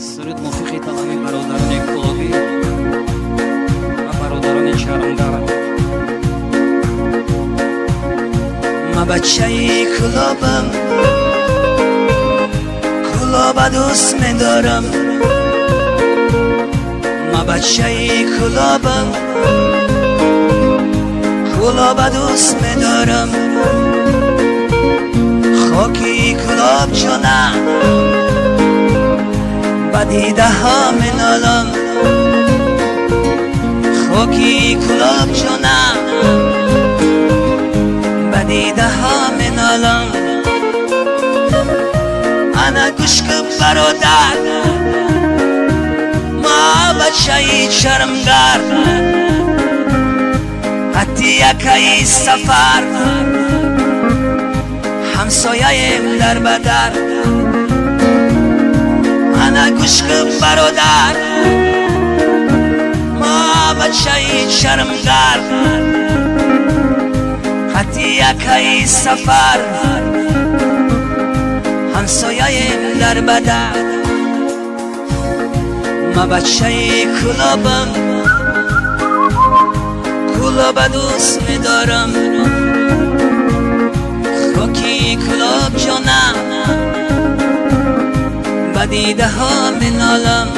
سرود موسیقی تمامی برادران کلابی و برادران چرمدار. ما بچه کلابم، کلاب دوست می‌دارم. ما بچه کلابم، کلاب دوست می‌دارم. خاکی کلاب جانم بدیده ها منالم. خاکی کلاب جانم بدیده ها منالم. انا گوش که برادر ما بچه چرمدار. حتی یکی سفر همسایه‌ام در بدر. انا گوش که برادر ما بچه چرمدار. حتی یکی سفر همسایه‌ام در بدر. ما بچه کلابم، کلاب دوست می‌دارم. خاکی کلاب جانم بدیده ها منالم.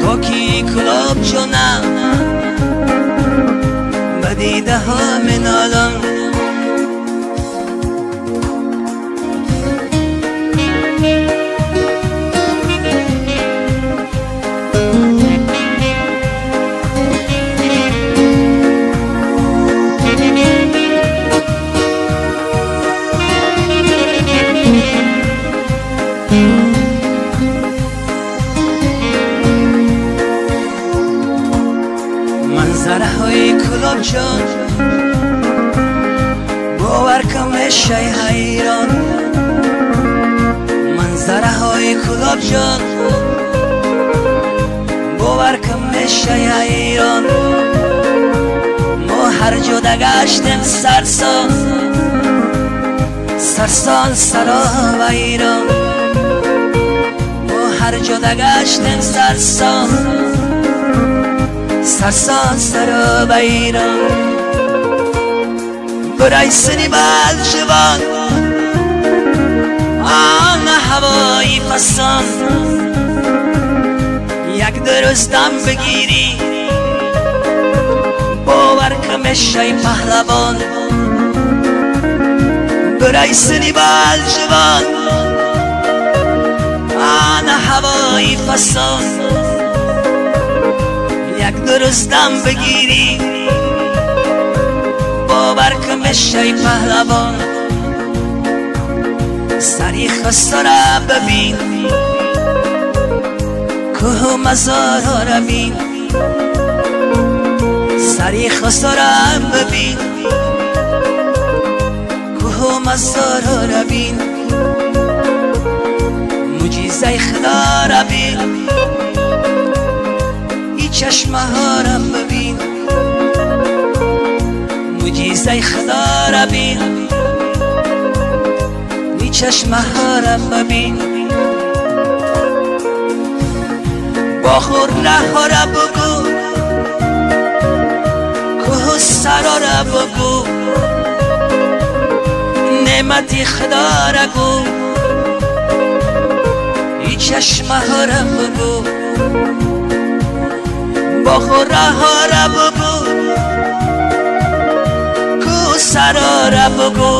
خاکی کلاب جانم بدیده ها منالم. منظره های کلاب جان باور کن میشه حیران. منظره های کلاب جان باور کن میشه حیران. ما هر جا دگشتیم سرسان، سرسان سرا و ایران. ما هر جا دگشتیم سرسان، سرسان سرا و ایران. برای سنی بل جوان آن هوایی پسان. یک درستم بگیری باور که میشه پهلوان. برای سنی بل جوان آن هوایی پسان. یک درستم بگیری باور که میشه پهلوان. سری خسته را ببین، کوه و مزار ها را بین. سری خسته را ببین، کوه و مزار ها را بین. معجزه خدا را بین، چشمه ها را ببین. معجزه خدا را بین، این چشمه ها را ببین. باخور ره ها را بگو، کوه و سرا را بگو. نعمت خدا را گو، این چشمه ها را بگو. باخور ها را بگو، کو سرا را بگو.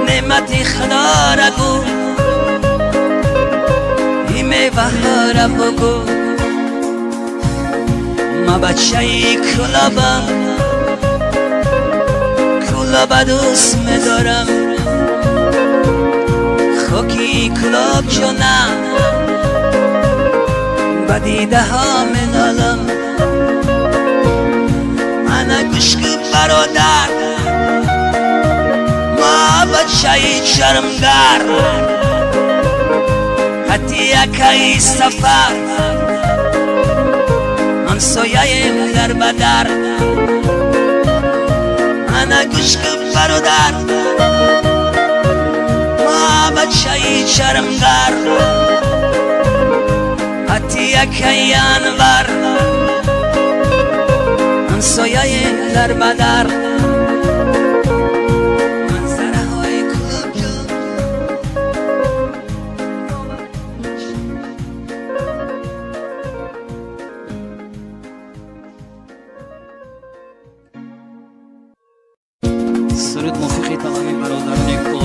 نعمت خدا را گو، این میوه ها را بگو. ما بچه کلابم، کلاب دوست می‌دارم. خاکی کلاب جانم بدیده ها منالم. انا گوش که برادر ما بچه چرمدار. حتی یکی سفر همسایه‌ام در بدر. انا گوش که برادر ما بچه چرمگر حتی یکیان ور همسایه در بدر منظره های کلوبجو سرود موسیقی تمامی برادران